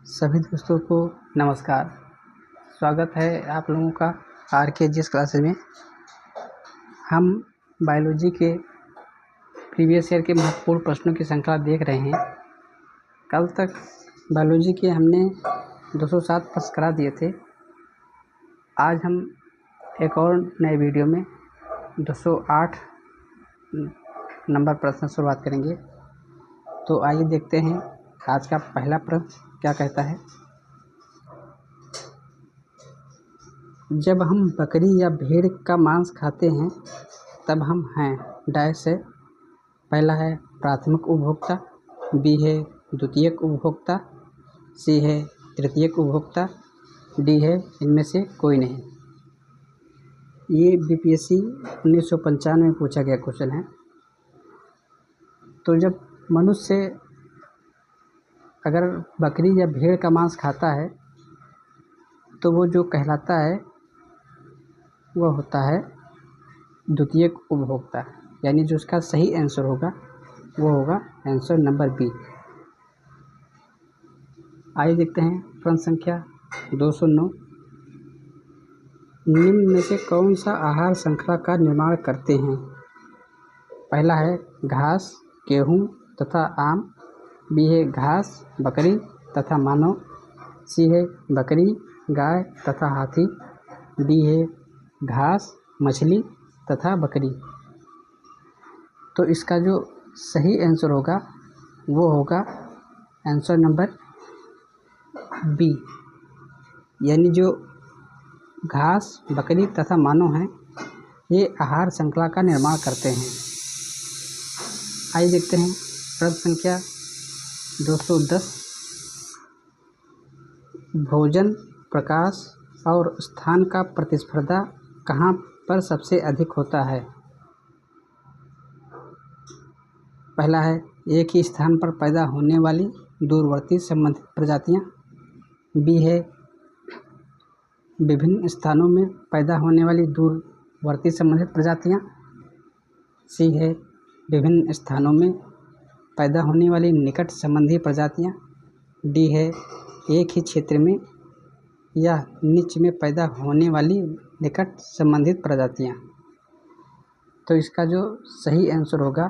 सभी दोस्तों को नमस्कार। स्वागत है आप लोगों का RKGS क्लासेस में। हम बायोलॉजी के प्रीवियस ईयर के महत्वपूर्ण प्रश्नों की श्रृंखला देख रहे हैं। कल तक बायोलॉजी के हमने 207 प्रश्न करा दिए थे। आज हम एक और नए वीडियो में 208 नंबर प्रश्न से शुरुआत करेंगे। तो आइए देखते हैं आज का पहला प्रश्न क्या कहता है। जब हम बकरी या भेड़ का मांस खाते हैं तब हम हैं डैश है। पहला है प्राथमिक उपभोक्ता, बी है द्वितीयक उपभोक्ता, सी है तृतीयक उपभोक्ता, डी है इनमें से कोई नहीं। ये BPSC 1995 में पूछा गया क्वेश्चन है। तो जब मनुष्य अगर बकरी या भेड़ का मांस खाता है तो वो जो कहलाता है वह होता है द्वितीयक उपभोक्ता, यानी जो उसका सही आंसर होगा वो होगा आंसर नंबर बी। आइए देखते हैं प्रश्न संख्या 209। निम्न में से कौन सा आहार श्रृंखला का निर्माण करते हैं। पहला है घास, गेहूँ तथा आम, बी है घास, बकरी तथा मानव, सी है बकरी, गाय तथा हाथी, डी है घास, मछली तथा बकरी। तो इसका जो सही आंसर होगा वो होगा आंसर नंबर बी, यानी जो घास, बकरी तथा मानव हैं ये आहार श्रृंखला का निर्माण करते हैं। आइए देखते हैं प्रश्न संख्या 210। भोजन, प्रकाश और स्थान का प्रतिस्पर्धा कहाँ पर सबसे अधिक होता है। पहला है एक ही स्थान पर पैदा होने वाली दूरवर्ती संबंधित प्रजातियां, बी है विभिन्न स्थानों में पैदा होने वाली दूरवर्ती संबंधित प्रजातियां, सी है विभिन्न स्थानों में पैदा होने वाली निकट संबंधी प्रजातियां, डी है एक ही क्षेत्र में या निच में पैदा होने वाली निकट संबंधित प्रजातियां। तो इसका जो सही आंसर होगा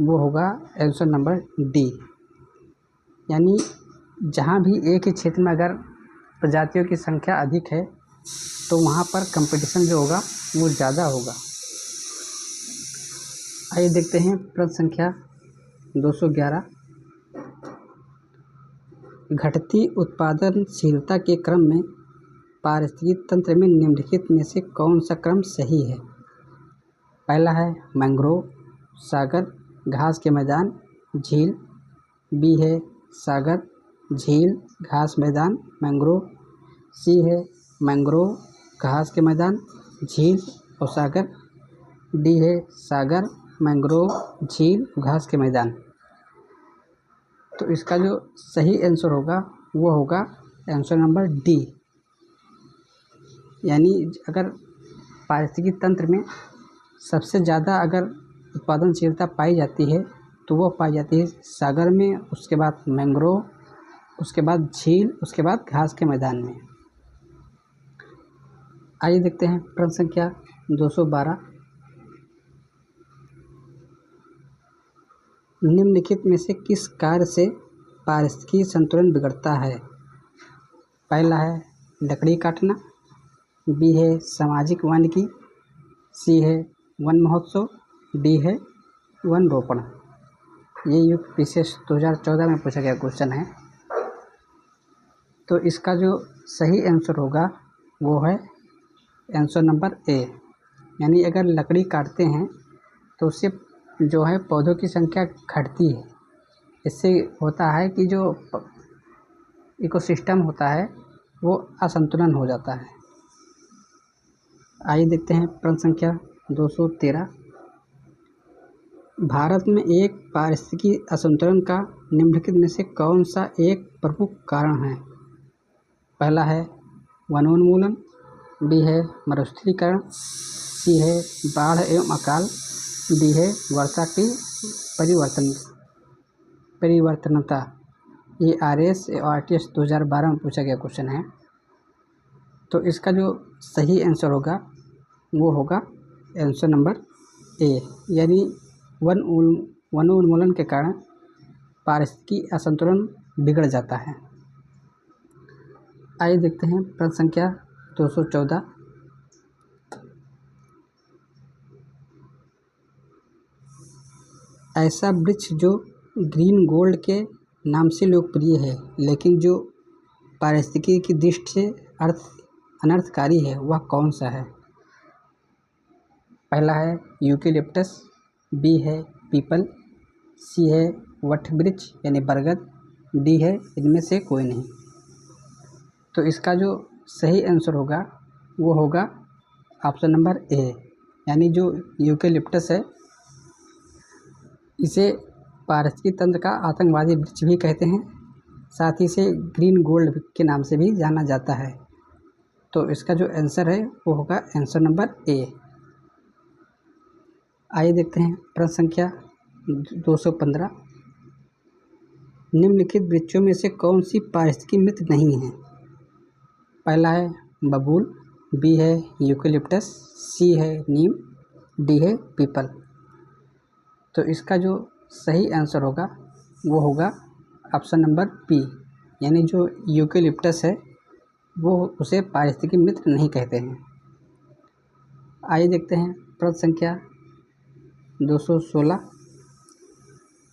वो होगा आंसर नंबर डी, यानी जहाँ भी एक ही क्षेत्र में अगर प्रजातियों की संख्या अधिक है तो वहाँ पर कंपटीशन जो होगा वो ज़्यादा होगा। आइए देखते हैं प्रश्न संख्या 211। घटती उत्पादनशीलता के क्रम में पारिस्थितिक तंत्र में निम्नलिखित में से कौन सा क्रम सही है। पहला है मैंग्रोव, सागर, घास के मैदान, झील, बी है सागर, झील, घास मैदान, मैंग्रोव, सी है मैंग्रोव, घास के मैदान, झील और सागर, डी है सागर, मैंग्रोव, झील, घास के मैदान। तो इसका जो सही आंसर होगा वो होगा आंसर नंबर डी, यानी अगर पारिस्थितिक तंत्र में सबसे ज़्यादा अगर उत्पादनशीलता पाई जाती है तो वो पाई जाती है सागर में, उसके बाद मैंग्रोव, उसके बाद झील, उसके बाद घास के मैदान में। आइए देखते हैं प्रश्न संख्या 212। निम्नलिखित में से किस कार्य से पारिस्थितिकी संतुलन बिगड़ता है। पहला है लकड़ी काटना, बी है सामाजिक वानिकी, सी है वन महोत्सव, डी है वन रोपण। ये UPSC 2014 में पूछा गया क्वेश्चन है। तो इसका जो सही आंसर होगा वो है आंसर नंबर ए, यानी अगर लकड़ी काटते हैं तो उससे जो है पौधों की संख्या घटती है। इससे होता है कि जो इकोसिस्टम होता है वो असंतुलन हो जाता है। आइए देखते हैं प्रश्न संख्या 213। भारत में एक पारिस्थितिकी असंतुलन का निम्नलिखित में से कौन सा एक प्रमुख कारण है। पहला है वनोन्मूलन, बी है मरुस्थलीकरण, सी है बाढ़ एवं अकाल, डी है वर्षा की परिवर्तनता। ये RS और RTS 2012 में पूछा गया क्वेश्चन है। तो इसका जो सही आंसर होगा वो होगा आंसर नंबर ए, यानी वनोन्मूलन के कारण पारिस्थितिकी असंतुलन बिगड़ जाता है। आइए देखते हैं प्रश्न संख्या 214। ऐसा वृक्ष जो ग्रीन गोल्ड के नाम से लोकप्रिय है लेकिन जो पारिस्थितिकी की दृष्टि से अनर्थकारी है वह कौन सा है? पहला है यूकेलिप्टस, बी है पीपल, सी है वटवृक्ष यानी बरगद, डी है इनमें से कोई नहीं। तो इसका जो सही आंसर होगा वो होगा ऑप्शन नंबर ए, यानी जो यूकेलिप्टस है इसे पारिस्थितिकी तंत्र का आतंकवादी वृक्ष भी कहते हैं, साथ ही इसे ग्रीन गोल्ड के नाम से भी जाना जाता है। तो इसका जो आंसर है वो होगा आंसर नंबर ए। आइए देखते हैं प्रश्न संख्या 215। निम्नलिखित वृक्षों में से कौन सी पारिस्थितिकी मित्र नहीं है? पहला है बबूल, बी है यूकेलिप्टस, सी है नीम, डी है पीपल। तो इसका जो सही आंसर होगा वो होगा ऑप्शन नंबर बी, यानी जो यूकेलिप्टस है वो उसे पारिस्थितिकी मित्र नहीं कहते हैं। आइए देखते हैं प्रश्न संख्या 216।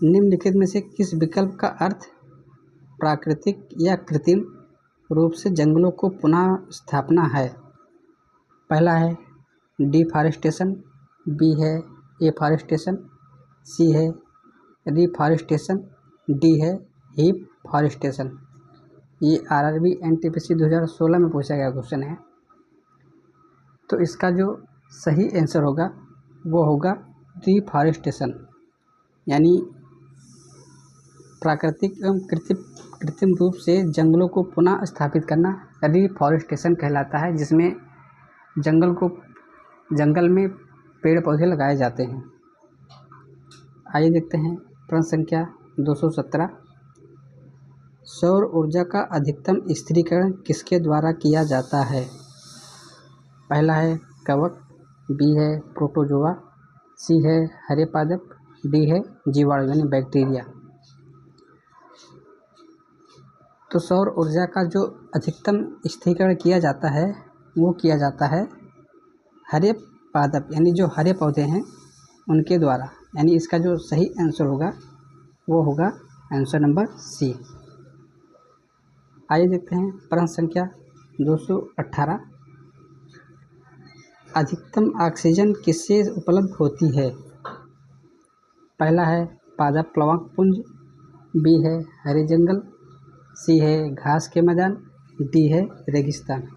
निम्नलिखित में से किस विकल्प का अर्थ प्राकृतिक या कृत्रिम रूप से जंगलों को पुनः स्थापना है? पहला है डिफॉरेस्टेशन, बी है एफॉरेस्टेशन, सी है रिफॉरेस्टेशन, डी है हीफॉरेस्टेशन। ये RRB NTPC 2016 में पूछा गया क्वेश्चन है। तो इसका जो सही आंसर होगा वो होगा रिफॉरेस्टेशन, यानी प्राकृतिक एवं कृत्रिम रूप से जंगलों को पुनः स्थापित करना रिफॉरेस्टेशन कहलाता है, जिसमें जंगल में पेड़ पौधे लगाए जाते हैं। आइए देखते हैं प्रश्न संख्या 217। सौर ऊर्जा का अधिकतम स्थिरीकरण किसके द्वारा किया जाता है? पहला है कवक, बी है प्रोटोजोआ, सी है हरे पादप, डी है जीवाणु यानी बैक्टीरिया। तो सौर ऊर्जा का जो अधिकतम स्थिरीकरण किया जाता है वो किया जाता है हरे पादप, यानी जो हरे पौधे हैं उनके द्वारा, यानी इसका जो सही आंसर होगा वो होगा आंसर नंबर सी। आइए देखते हैं प्रश्न संख्या 218। अधिकतम ऑक्सीजन किससे उपलब्ध होती है? पहला है पादप प्लवक पुंज, बी है हरे जंगल, सी है घास के मैदान, डी है रेगिस्तान।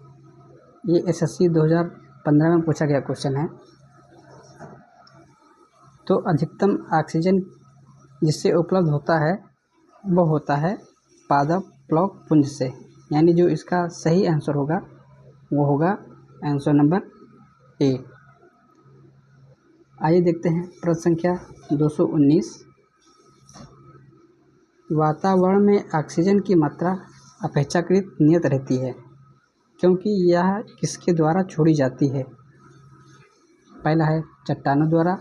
ये SSC 2015 में पूछा गया क्वेश्चन है। तो अधिकतम ऑक्सीजन जिससे उपलब्ध होता है वो होता है पादप प्लवक पुंज से, यानी जो इसका सही आंसर होगा वो होगा आंसर नंबर ए। आइए देखते हैं प्रश्न संख्या 219। वातावरण में ऑक्सीजन की मात्रा अपेक्षाकृत नियत रहती है क्योंकि यह किसके द्वारा छोड़ी जाती है? पहला है चट्टानों द्वारा,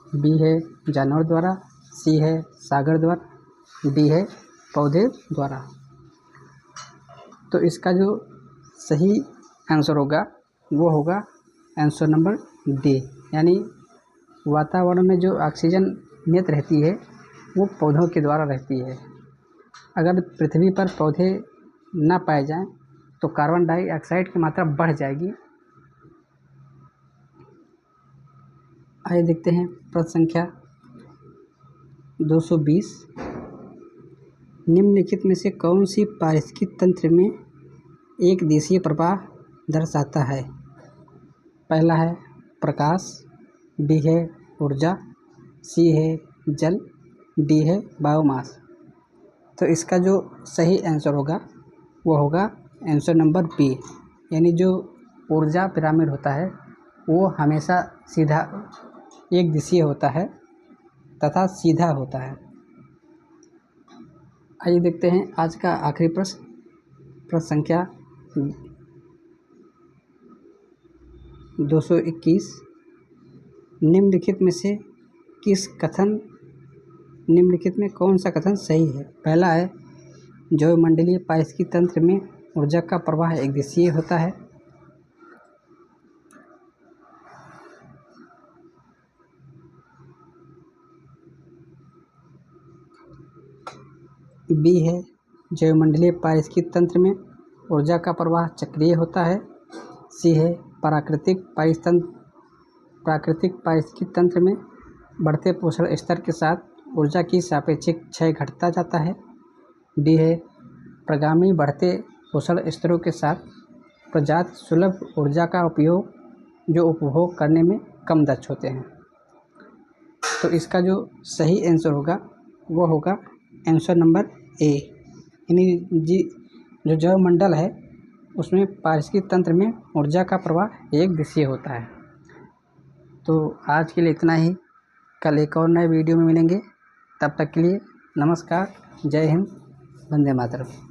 बी है जानवर द्वारा, सी है सागर द्वारा, डी है पौधे द्वारा। तो इसका जो सही आंसर होगा वो होगा आंसर नंबर डी, यानी वातावरण में जो ऑक्सीजन नियत रहती है वो पौधों के द्वारा रहती है। अगर पृथ्वी पर पौधे ना पाए जाएं तो कार्बन डाइऑक्साइड की मात्रा बढ़ जाएगी। आइए देखते हैं प्रश्न संख्या 220। निम्नलिखित में से कौन सी पारिस्थितिकी तंत्र में एक दिशीय प्रवाह दर्शाता है? पहला है प्रकाश, बी है ऊर्जा, सी है जल, डी है बायोमास। तो इसका जो सही आंसर होगा वो होगा आंसर नंबर बी, यानी जो ऊर्जा पिरामिड होता है वो हमेशा सीधा एक दिशीय होता है तथा सीधा होता है। आइए देखते हैं आज का आखिरी प्रश्न, प्रश्न संख्या 221। निम्नलिखित में कौन सा कथन सही है? पहला है ज्वायुमंडलीय पारिस्थितिकी तंत्र में ऊर्जा का प्रवाह एक दिशीय होता है। बी है ज्वायुमंडलीय पारिस्थितिकी तंत्र में ऊर्जा का प्रवाह चक्रीय होता है। सी है प्राकृतिक पारिस्थितिकी तंत्र में बढ़ते पोषण स्तर के साथ ऊर्जा की सापेक्षिक क्षय घटता जाता है। डी है प्रगामी बढ़ते पोषण स्तरों के साथ प्रजाति सुलभ ऊर्जा का उपयोग जो उपभोग करने में कम दक्ष होते हैं। तो इसका जो सही आंसर होगा वो होगा आंसर नंबर ए, यानी जो जैवमंडल है उसमें पारिस्थितिकी तंत्र में ऊर्जा का प्रवाह एक दिशीय होता है। तो आज के लिए इतना ही, कल एक और नए वीडियो में मिलेंगे। तब तक के लिए नमस्कार, जय हिंद, वंदे मातरम।